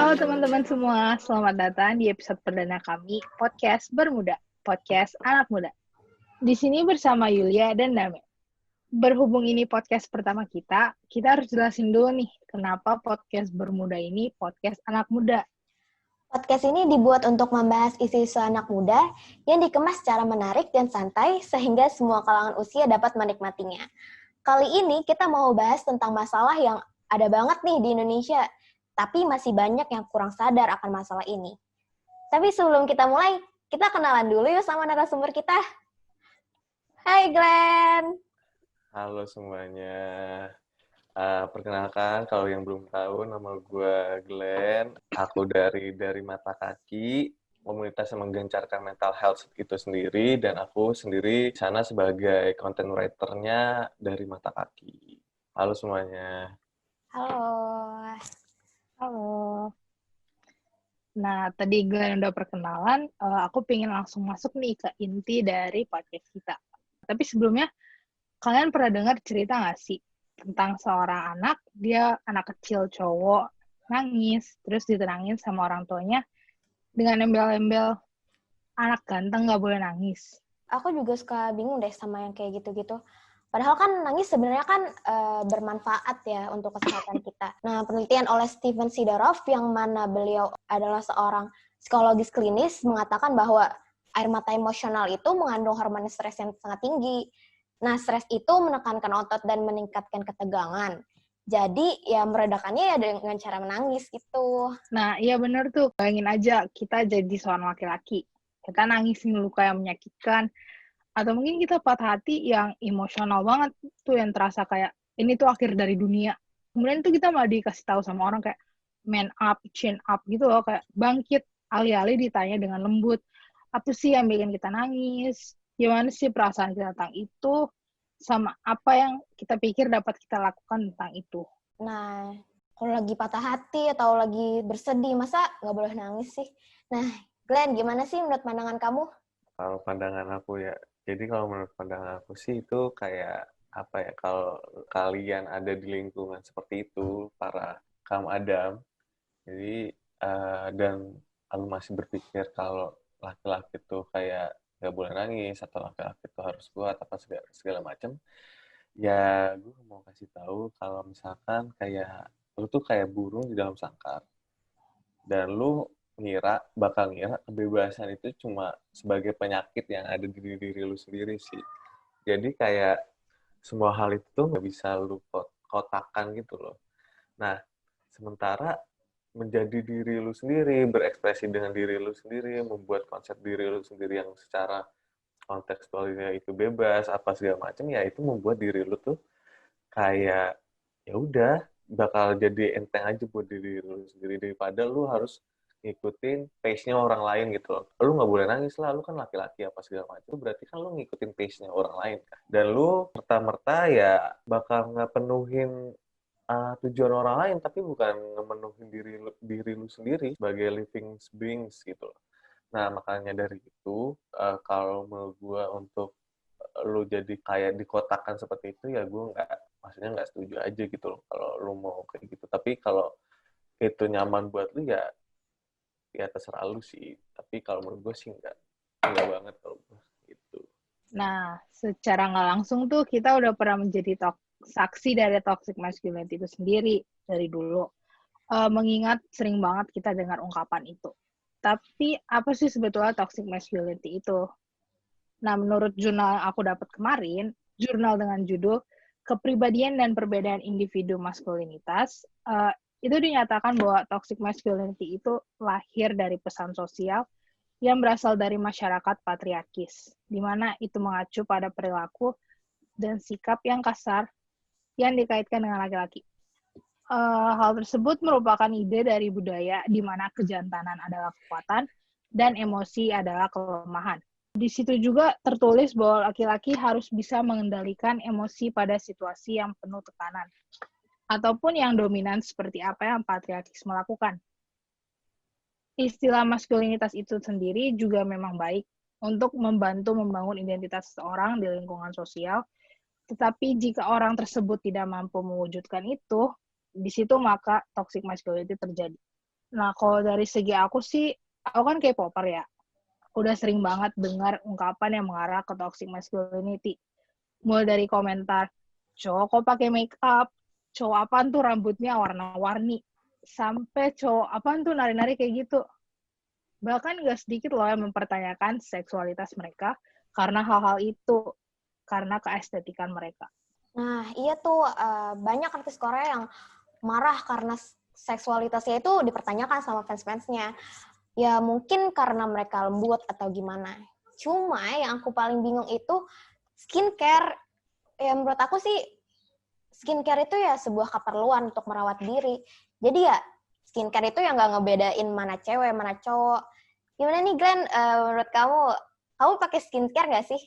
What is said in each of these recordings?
Halo teman-teman semua, selamat datang di episode perdana kami, Podcast Bermuda, Podcast Anak Muda. Di sini bersama Yulia dan Dame. Berhubung ini podcast pertama kita harus jelasin dulu nih, kenapa Podcast Bermuda ini Podcast Anak Muda. Podcast ini dibuat untuk membahas isu-isu anak muda yang dikemas secara menarik dan santai sehingga semua kalangan usia dapat menikmatinya. Kali ini kita mau bahas tentang masalah yang ada banget nih di Indonesia, tapi masih banyak yang kurang sadar akan masalah ini. Tapi sebelum kita mulai, kita kenalan dulu yuk sama narasumber kita. Hai Glenn. Halo semuanya. Perkenalkan, kalau yang belum tahu, nama gue Glenn. Aku dari Mata Kaki, komunitas yang menggencarkan mental health itu sendiri, dan aku sendiri di sana sebagai content writer-nya dari Mata Kaki. Halo semuanya. Halo. Nah, tadi Glenn udah perkenalan, aku pengen langsung masuk nih ke inti dari podcast kita. Tapi sebelumnya, kalian pernah dengar cerita nggak sih tentang seorang anak, dia anak kecil cowok, nangis, terus ditenangin sama orang tuanya dengan embel-embel, anak ganteng nggak boleh nangis. Aku juga suka bingung deh sama yang kayak gitu-gitu. Padahal kan nangis sebenarnya kan bermanfaat ya untuk kesehatan kita. Nah, penelitian oleh Steven Sidorov yang mana beliau adalah seorang psikologis klinis mengatakan bahwa air mata emosional itu mengandung hormon stres yang sangat tinggi. Nah, stres itu menekankan otot dan meningkatkan ketegangan. Jadi, ya meredakannya ya dengan cara menangis gitu. Nah, iya bener tuh. Bayangin aja kita jadi seorang laki-laki. Kita nangisin luka yang menyakitkan, atau mungkin kita patah hati yang emosional banget tuh, yang terasa kayak ini tuh akhir dari dunia. Kemudian tuh kita malah dikasih tahu sama orang kayak man up, chin up gitu loh, kayak bangkit. Alih-alih ditanya dengan lembut, apa sih yang bikin kita nangis? Gimana sih perasaan kita tentang itu? Sama apa yang kita pikir dapat kita lakukan tentang itu. Nah, kalau lagi patah hati atau lagi bersedih, masa nggak boleh nangis sih? Nah, Glenn, gimana sih menurut pandangan kamu? Kalau pandangan aku ya, jadi kalau menurut pandangan aku sih itu kayak apa ya, kalau kalian ada di lingkungan seperti itu, para kaum Adam, jadi dan aku masih berpikir kalau laki-laki itu kayak nggak boleh nangis atau laki-laki itu harus kuat apa segala macam, ya gue mau kasih tahu kalau misalkan kayak lu tuh kayak burung di dalam sangkar dan lu bakal ngira kebebasan itu cuma sebagai penyakit yang ada di diri lu sendiri sih. Jadi kayak semua hal itu tuh nggak bisa lu kotakan gitu loh. Nah, sementara menjadi diri lu sendiri, berekspresi dengan diri lu sendiri, membuat konsep diri lu sendiri yang secara kontekstualnya itu bebas, apa segala macam, ya itu membuat diri lu tuh kayak ya udah bakal jadi enteng aja buat diri lu sendiri daripada lu harus ngikutin pace-nya orang lain gitu loh. Lu nggak boleh nangis lah, lu kan laki-laki apa segala macam. Berarti kan lu ngikutin pace-nya orang lain kan. Dan lu serta-merta ya bakal nggak penuhin tujuan orang lain, tapi bukan memenuhi diri lu sendiri sebagai living beings gitu loh. Nah, makanya dari itu, kalau menurut gue untuk lu jadi kayak dikotakan seperti itu, ya gue maksudnya nggak setuju aja gitu loh kalau lu mau kayak gitu. Tapi kalau itu nyaman buat lu ya terserah lu sih. Tapi kalau menurut gue sih enggak banget kalau gue gitu. Nah, secara nggak langsung tuh kita udah pernah menjadi saksi dari toxic masculinity itu sendiri dari dulu. Mengingat sering banget kita dengar ungkapan itu. Tapi apa sih sebetulnya toxic masculinity itu? Nah, menurut jurnal yang aku dapat kemarin, jurnal dengan judul Kepribadian dan Perbedaan Individu Maskulinitas, itu dinyatakan bahwa toxic masculinity itu lahir dari pesan sosial yang berasal dari masyarakat patriarkis, di mana itu mengacu pada perilaku dan sikap yang kasar yang dikaitkan dengan laki-laki. Hal tersebut merupakan ide dari budaya di mana kejantanan adalah kekuatan dan emosi adalah kelemahan. Di situ juga tertulis bahwa laki-laki harus bisa mengendalikan emosi pada situasi yang penuh tekanan, ataupun yang dominan seperti apa yang patriarkis melakukan. Istilah maskulinitas itu sendiri juga memang baik untuk membantu membangun identitas seseorang di lingkungan sosial, tetapi jika orang tersebut tidak mampu mewujudkan itu, di situ maka toxic masculinity terjadi. Nah, kalau dari segi aku sih, aku kan K-popper ya. Udah sering banget dengar ungkapan yang mengarah ke toxic masculinity. Mulai dari komentar, cowok kok pakai make up, cowok apaan tuh rambutnya warna-warni, sampai cowok apaan tuh nari-nari kayak gitu. Bahkan gak sedikit loh yang mempertanyakan seksualitas mereka karena hal-hal itu, karena keestetikan mereka. Nah, iya tuh banyak artis Korea yang marah karena seksualitasnya itu dipertanyakan sama fans-fansnya. Ya mungkin karena mereka lembut atau gimana. Cuma yang aku paling bingung itu skincare. Ya menurut aku sih skincare itu ya sebuah keperluan untuk merawat diri. Jadi ya skincare itu yang nggak ngebedain mana cewek, mana cowok. Gimana nih Glenn, menurut kamu pakai skincare nggak sih?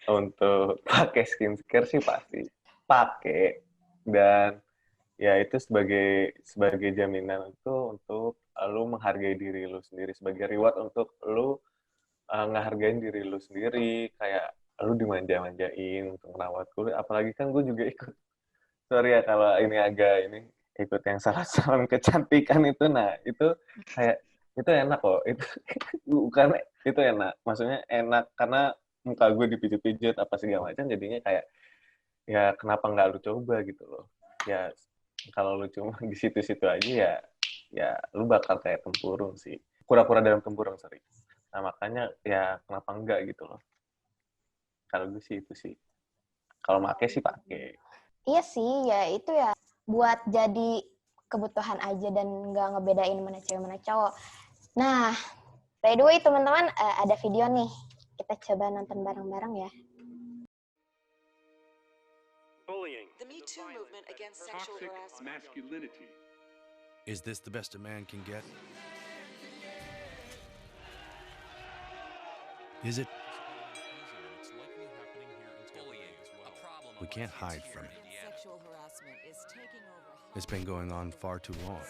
Untuk pakai skincare sih pasti pakai, dan ya itu sebagai jaminan itu untuk lu menghargai diri lu sendiri, sebagai reward untuk lu ngehargain diri lu sendiri, kayak lu dimanja-manjain untuk merawat kulit. Apalagi kan gue juga ikut, sorry ya kalau ini agak ini, ikut yang salah kecantikan itu. Nah itu kayak itu enak kok, itu bukan, itu enak, maksudnya enak karena muka gue dipijit-pijit apa segala macam, jadinya kayak ya kenapa nggak lu coba gitu loh. Ya kalau lu cuma di situ-situ aja ya lu bakal kayak tempurung sih, kura-kura dalam tempurung, sorry. Nah makanya ya kenapa enggak gitu loh. Kalau gue sih itu sih, kalau pakai sih pakai. Iya sih, ya itu ya buat jadi kebutuhan aja dan nggak ngebedain mana cewek mana cowok. Nah, by the way teman-teman, ada video nih. Kita coba nonton bareng-bareng ya. Bullying. The Me Too movement against sexual harassment. Masculinity. Is this the best a man can get? Is it? We can't hide from it. Sexual harassment is taking over. It's been going on far too long.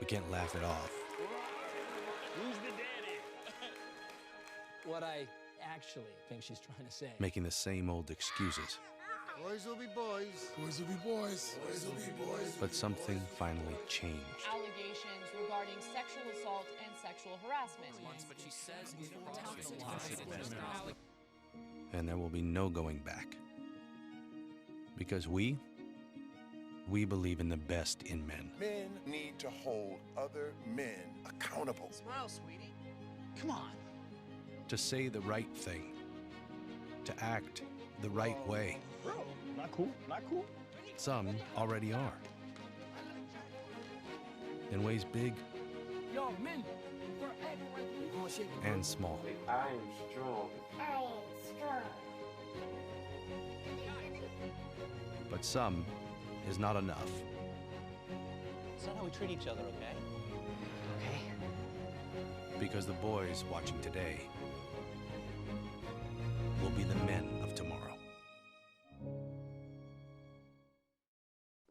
We can't laugh it off. Who's the daddy? What I actually think she's trying to say. Making the same old excuses. Boys will be boys. Boys will be boys. Boys will be boys. But something finally changed. Allegations regarding sexual assault and sexual harassment. But she says And there will be no going back. Because we believe in the best in men. Men need to hold other men accountable. Smile, sweetie. Come on. To say the right thing. To act the right way. Bro, not cool. Not cool. Some already are. In ways big Yo, men. and small. I'm strong. But some is not enough. It's not how we treat each other, okay? Okay. Because the boys watching today will be the men of tomorrow.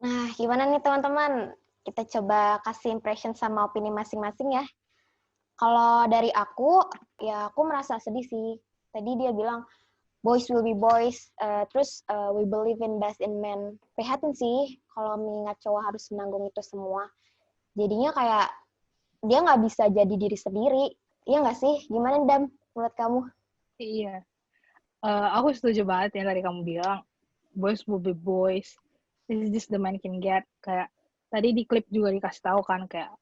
Nah, gimana nih teman-teman? Kita coba kasih impression sama opini masing-masing ya. Kalau dari aku, ya aku merasa sedih sih. Tadi dia bilang, boys will be boys, terus we believe in best in men. Prihatin sih kalau mengingat cowok harus menanggung itu semua. Jadinya kayak dia nggak bisa jadi diri sendiri. Iya nggak sih? Gimana Dam, menurut kamu? Iya. Aku setuju banget yang tadi kamu bilang, boys will be boys. This is just the man can get. Kayak tadi di klip juga dikasih tahu kan kayak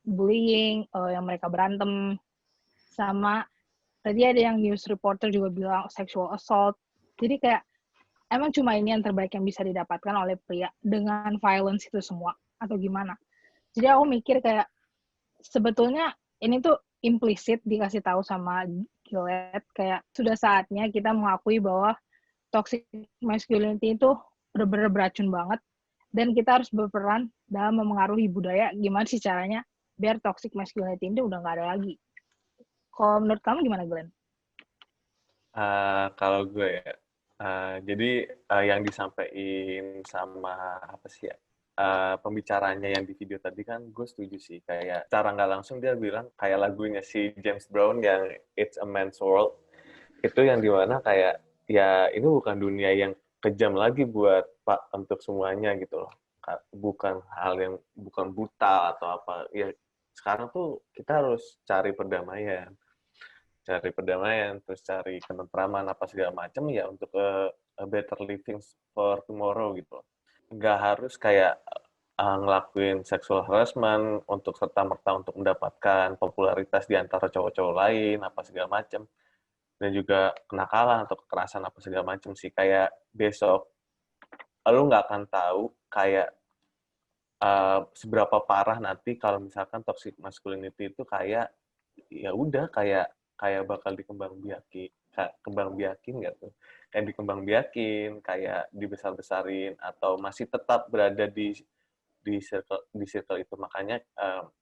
bullying, yang mereka berantem, sama tadi ada yang news reporter juga bilang sexual assault. Jadi kayak emang cuma ini yang terbaik yang bisa didapatkan oleh pria dengan violence itu semua atau gimana. Jadi aku mikir kayak sebetulnya ini tuh implisit dikasih tahu sama Gillette kayak sudah saatnya kita mengakui bahwa toxic masculinity itu benar-benar beracun banget dan kita harus berperan dalam memengaruhi budaya gimana sih caranya biar toxic masculinity itu udah nggak ada lagi. Kalau menurut kamu gimana, Glenn? Kalau gue ya, jadi yang disampaikan sama apa sih ya, pembicaranya yang di video tadi kan gue setuju sih, kayak cara nggak langsung dia bilang kayak lagunya si James Brown yang It's a Man's World, itu yang dimana kayak ya ini bukan dunia yang kejam lagi buat untuk semuanya gitu loh. Bukan hal yang bukan buta atau apa. Ya sekarang tuh kita harus cari perdamaian, terus cari ketentraman apa segala macam ya untuk a better living for tomorrow gitu loh. Nggak harus kayak ngelakuin sexual harassment untuk serta-merta untuk mendapatkan popularitas di antara cowok-cowok lain apa segala macam, dan juga kenakalan atau kekerasan apa segala macam sih. Kayak besok lu nggak akan tahu kayak seberapa parah nanti kalau misalkan toxic masculinity itu kayak ya udah kayak bakal kembang biakin nggak tuh, kayak dikembang biakin, kayak dibesar-besarin atau masih tetap berada di circle itu. Makanya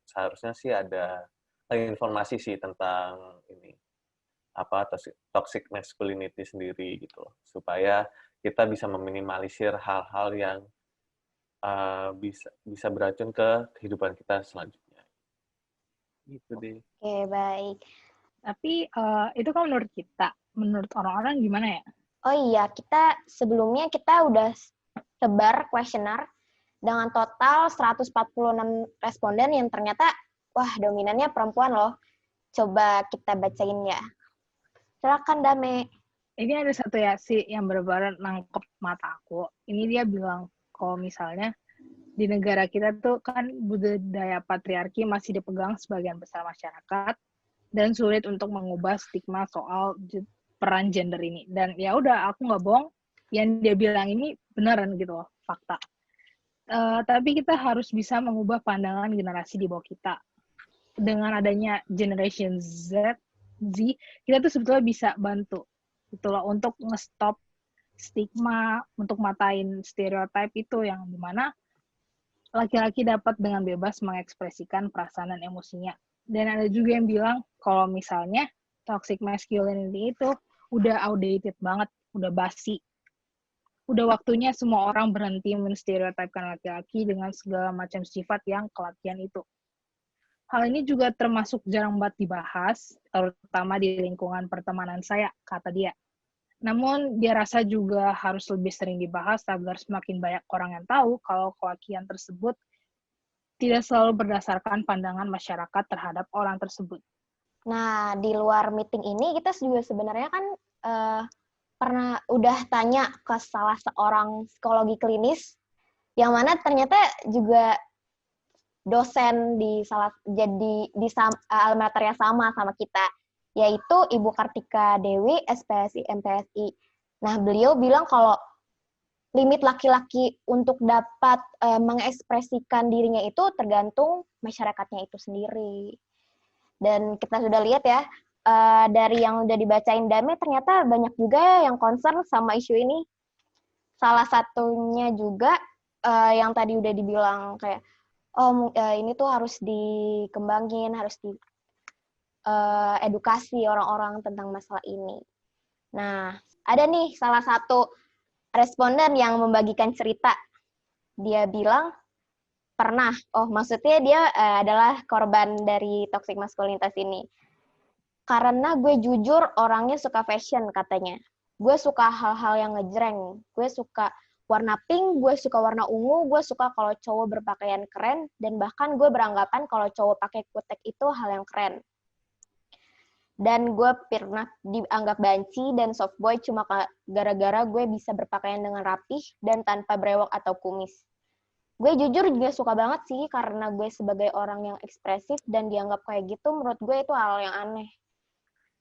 seharusnya sih ada informasi sih tentang ini apa toxic masculinity sendiri gitu loh, supaya kita bisa meminimalisir hal-hal yang bisa beracun ke kehidupan kita selanjutnya. Gitu deh. Oke, baik. Tapi itu kan menurut kita, menurut orang-orang gimana ya? Oh iya, sebelumnya kita udah sebar kuesioner dengan total 146 responden yang ternyata, wah dominannya perempuan loh. Coba kita bacain ya. Silakan Dame. Ini ada satu ya sih yang benar-benar nangkep mata aku. Ini dia bilang kalau misalnya di negara kita tuh kan budaya patriarki masih dipegang sebagian besar masyarakat dan sulit untuk mengubah stigma soal peran gender ini. Dan ya udah, aku nggak bohong, yang dia bilang ini beneran gitu loh, fakta. Tapi kita harus bisa mengubah pandangan generasi di bawah kita. Dengan adanya Generation Z, kita tuh sebetulnya bisa bantu gitu loh, untuk nge-stop stigma, untuk matain stereotype itu yang dimana laki-laki dapat dengan bebas mengekspresikan perasaan dan emosinya. Dan ada juga yang bilang kalau misalnya toxic masculinity itu udah outdated banget, udah basi. Udah waktunya semua orang berhenti menstereotipkan laki-laki dengan segala macam sifat yang kelakian itu. Hal ini juga termasuk jarang banget dibahas, terutama di lingkungan pertemanan saya, kata dia. Namun, dia rasa juga harus lebih sering dibahas agar semakin banyak orang yang tahu kalau kelakian tersebut tidak selalu berdasarkan pandangan masyarakat terhadap orang tersebut. Nah, di luar meeting ini, kita juga sebenarnya kan udah tanya ke salah seorang psikologi klinis, yang mana ternyata juga dosen di alma mater yang sama kita, yaitu Ibu Kartika Dewi, SPSI MPSI. Nah, beliau bilang kalau limit laki-laki untuk dapat mengekspresikan dirinya itu tergantung masyarakatnya itu sendiri. Dan kita sudah lihat ya, dari yang udah dibacain Dame, ternyata banyak juga yang concern sama isu ini. Salah satunya juga yang tadi udah dibilang kayak, ini tuh harus dikembangin, harus edukasi orang-orang tentang masalah ini. Nah, ada nih salah satu responden yang membagikan cerita. Dia bilang pernah, maksudnya dia adalah korban dari toxic maskulinitas ini. Karena gue jujur orangnya suka fashion katanya. Gue suka hal-hal yang ngejreng. Gue suka warna pink, gue suka warna ungu, gue suka kalau cowok berpakaian keren, dan bahkan gue beranggapan kalau cowok pakai kutek itu hal yang keren. Dan gue pernah dianggap banci dan soft boy cuma gara-gara gue bisa berpakaian dengan rapih dan tanpa brewok atau kumis. Gue jujur juga suka banget sih, karena gue sebagai orang yang ekspresif dan dianggap kayak gitu, menurut gue itu hal yang aneh.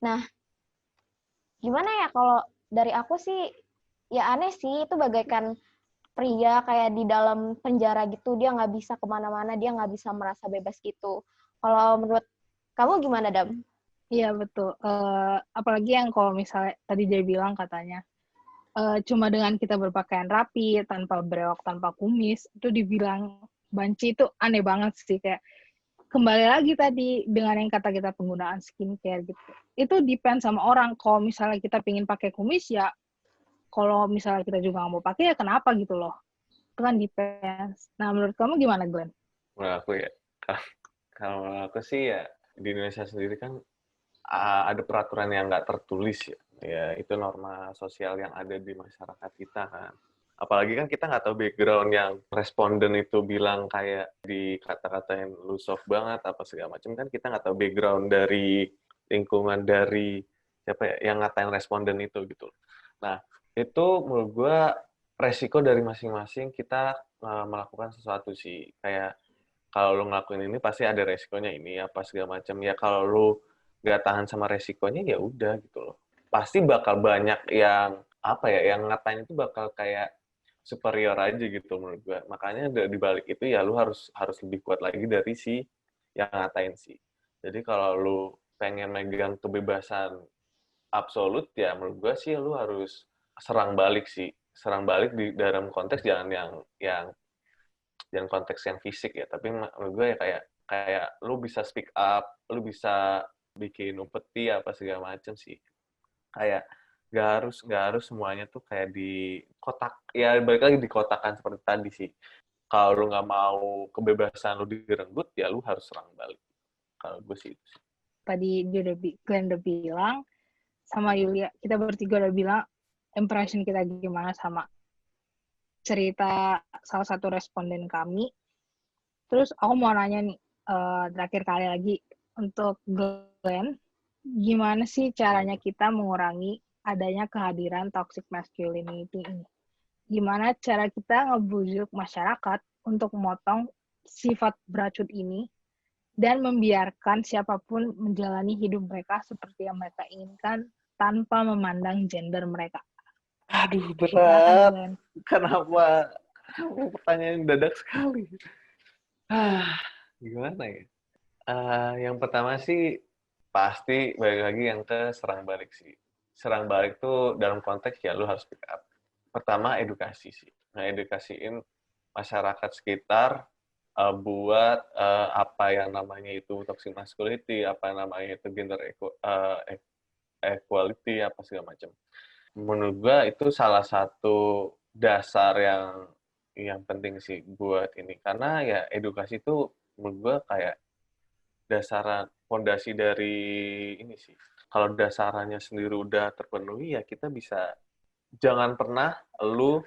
Nah, gimana ya kalau dari aku sih, ya aneh sih, itu bagaikan pria kayak di dalam penjara gitu, dia nggak bisa kemana-mana, dia nggak bisa merasa bebas gitu. Kalau menurut kamu gimana, Dam? Iya, betul. Apalagi yang kalau misalnya tadi dia bilang katanya, cuma dengan kita berpakaian rapi, tanpa brewok, tanpa kumis, itu dibilang banci, itu aneh banget sih. Kayak kembali lagi tadi dengan yang kata kita penggunaan skincare gitu. Itu depend sama orang. Kalau misalnya kita pingin pakai kumis, ya kalau misalnya kita juga nggak mau pakai, ya kenapa gitu loh. Itu kan depends. Nah, menurut kamu gimana, Glenn? Menurut aku ya, kalau aku sih ya, di Indonesia sendiri kan ada peraturan yang nggak tertulis ya. Ya, itu norma sosial yang ada di masyarakat kita kan. Apalagi kan kita nggak tahu background yang responden itu bilang kayak di kata-katain lu soft banget apa segala macam, kan kita nggak tahu background dari lingkungan dari siapa ya yang ngatain responden itu gitu. Nah, itu menurut gue resiko dari masing-masing kita melakukan sesuatu sih. Kayak kalau lu ngelakuin ini pasti ada resikonya ini apa segala macam. Ya kalau lu nggak tahan sama resikonya ya udah gitu loh. Pasti bakal banyak yang apa ya, yang ngatain itu bakal kayak superior aja gitu menurut gue. Makanya di balik itu ya lu harus lebih kuat lagi dari si yang ngatain sih. Jadi kalau lu pengen megang kebebasan absolut ya menurut gue sih lu harus serang balik sih. Serang balik di dalam konteks jangan yang jangan konteks yang fisik ya, tapi menurut gue ya kayak lu bisa speak up, lu bisa bikin upeti apa segala macam sih. Kayak nggak harus semuanya tuh kayak di kotak, ya balik lagi di kotakan seperti tadi sih. Kalau lu nggak mau kebebasan lu direnggut, ya lu harus serang balik. Kalau gue sih itu sih. Tadi Glenn udah bilang, sama Yulia, kita bertiga udah bilang impression kita gimana sama cerita salah satu responden kami. Terus aku mau nanya nih, terakhir kali lagi, untuk Glenn, gimana sih caranya kita mengurangi adanya kehadiran toxic masculinity ini? Gimana cara kita ngebujuk masyarakat untuk memotong sifat beracun ini dan membiarkan siapapun menjalani hidup mereka seperti yang mereka inginkan tanpa memandang gender mereka? Aduh, Silakan, berat. Glenn. Kenapa pertanyaan dadak sekali? Gimana ya? Yang pertama sih pasti balik lagi yang ke serang balik sih. Serang balik tuh dalam konteks ya lu harus pick up. Pertama edukasi sih. Nah, edukasiin masyarakat sekitar buat apa yang namanya itu toxic masculinity, apa yang namanya itu gender equality, apa segala macam. Menurut gua itu salah satu dasar yang penting sih buat ini. Karena ya edukasi itu menurut gua kayak dasaran fondasi dari ini sih. Kalau dasarannya sendiri udah terpenuhi ya kita bisa, jangan pernah lu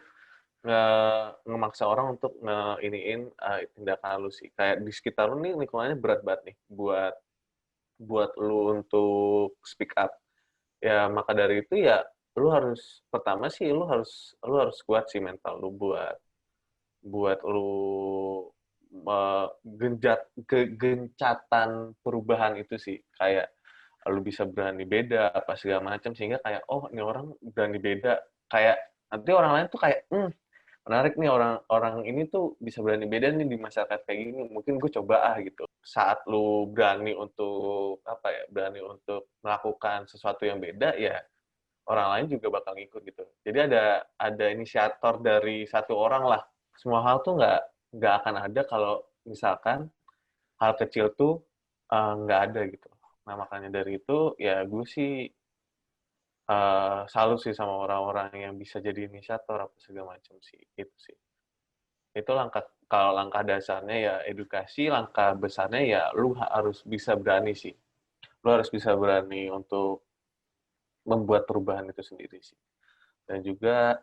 ngemaksa orang untuk ngeiniin tindakan lu sih. Kayak di sekitar lu nih lingkungannya berat banget nih buat lu untuk speak up. Ya maka dari itu ya lu harus pertama sih lu harus kuat sih mental lu buat lu gencatan perubahan itu sih, kayak lu bisa berani beda apa segala macam sehingga kayak oh ini orang berani beda, kayak nanti orang lain tuh kayak menarik nih orang ini tuh bisa berani beda nih di masyarakat kayak gini, mungkin gue coba gitu. Saat lu berani untuk berani untuk melakukan sesuatu yang beda ya orang lain juga bakal ngikut gitu. Jadi ada inisiator dari satu orang lah. Semua hal tuh nggak akan ada kalau misalkan hal kecil tuh nggak ada gitu. Nah makanya dari itu ya gue sih salut sih sama orang-orang yang bisa jadi inisiator apa segala macam sih, itu sih. Itu kalau langkah dasarnya ya edukasi, langkah besarnya ya lu harus bisa berani sih. Lu harus bisa berani untuk membuat perubahan itu sendiri sih. Dan juga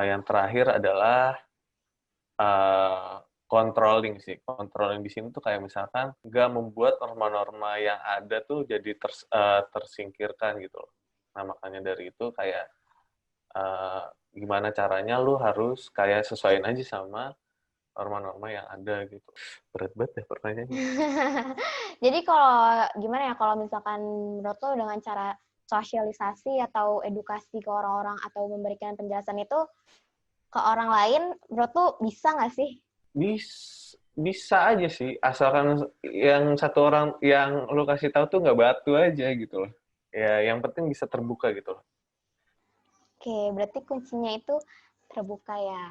yang terakhir adalah controlling sih. Controlling di sini tuh kayak misalkan nggak membuat norma-norma yang ada tuh jadi tersingkirkan gitu loh. Nah makanya dari itu kayak gimana caranya lu harus kayak sesuaiin aja sama norma-norma yang ada gitu. Berat banget ya pertanyaannya. Jadi kalau gimana ya kalau misalkan menurut lo dengan cara sosialisasi atau edukasi ke orang-orang atau memberikan penjelasan itu ke orang lain, menurut lo bisa nggak sih? Bisa aja sih, asalkan yang satu orang yang lu kasih tahu tuh nggak batu aja gitu loh. Ya yang penting bisa terbuka gitu loh. Oke, berarti kuncinya itu terbuka ya.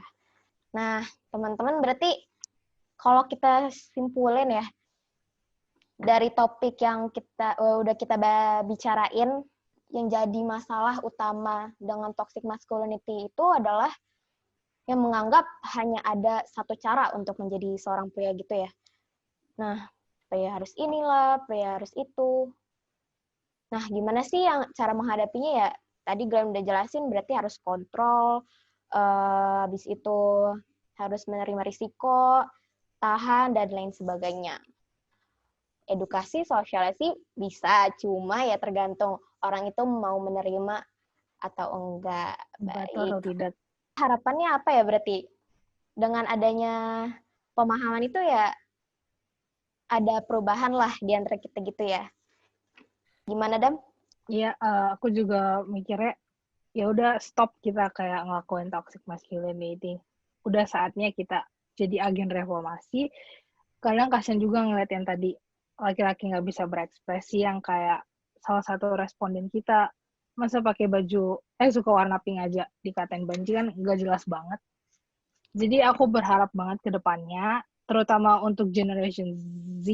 Nah, teman-teman berarti kalau kita simpulin ya, dari topik yang udah kita bicarain, yang jadi masalah utama dengan toxic masculinity itu adalah yang menganggap hanya ada satu cara untuk menjadi seorang pria gitu ya. Nah, pria harus inilah, pria harus itu. Nah, gimana sih yang cara menghadapinya ya? Tadi Glenn udah jelasin, berarti harus kontrol, habis itu harus menerima risiko, tahan, dan lain sebagainya. Edukasi, sosialisasi bisa, cuma ya tergantung orang itu mau menerima atau enggak. Betul atau Baik. tidak. Harapannya apa ya berarti? Dengan adanya pemahaman itu ya ada perubahan lah di antara kita gitu ya. Gimana, Dam? Iya, aku juga mikirnya ya udah stop kita kayak ngelakuin toxic masculinity. Udah saatnya kita jadi agen reformasi. Kadang kasian juga ngeliat yang tadi laki-laki nggak bisa berekspresi, yang kayak salah satu responden kita masa pakai baju suka warna pink aja dikatain banci, kan nggak jelas banget. Jadi aku berharap banget ke depannya, terutama untuk generation Z,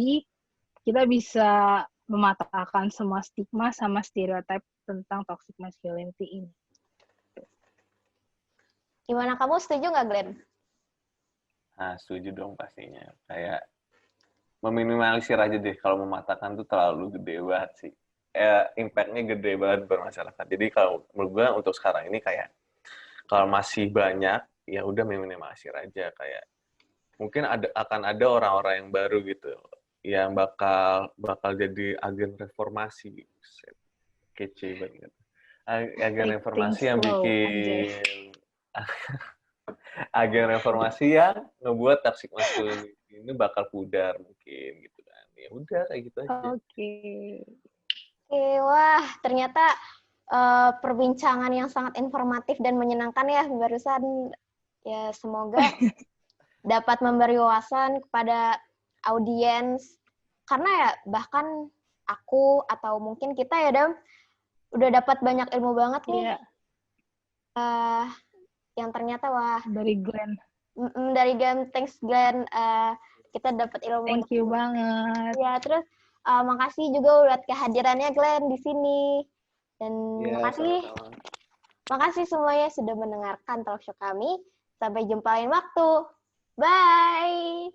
kita bisa mematahkan semua stigma sama stereotip tentang toxic masculinity ini. Gimana, kamu setuju nggak, Glenn? Nah, setuju dong pastinya. Kayak meminimalisir aja deh, kalau mematahkan tuh terlalu gede banget sih. Impact-nya gede banget bermasyarakat. Jadi kalau menurut gue untuk sekarang ini kayak kalau masih banyak, ya udah minimalisir aja. Kayak mungkin akan ada orang-orang yang baru gitu yang bakal jadi agen reformasi. Kece banget. Agen reformasi yang bikin agen reformasi yang ngebuat toxic masculinity ini bakal pudar mungkin gitu kan. Ya udah kayak gitu aja. Oke, Wah, ternyata perbincangan yang sangat informatif dan menyenangkan ya barusan. Ya, semoga dapat memberi wawasan kepada audiens. Karena ya bahkan aku atau mungkin kita ya, Dam, udah dapat banyak ilmu banget nih. iya. Yang ternyata wah Dari Glenn. dari Glenn, thanks Glenn, kita dapat ilmu. Thank you banget. Ya, terus makasih juga buat kehadirannya Glenn di sini. Dan makasih semuanya sudah mendengarkan talk show kami. Sampai jumpa lain waktu. Bye.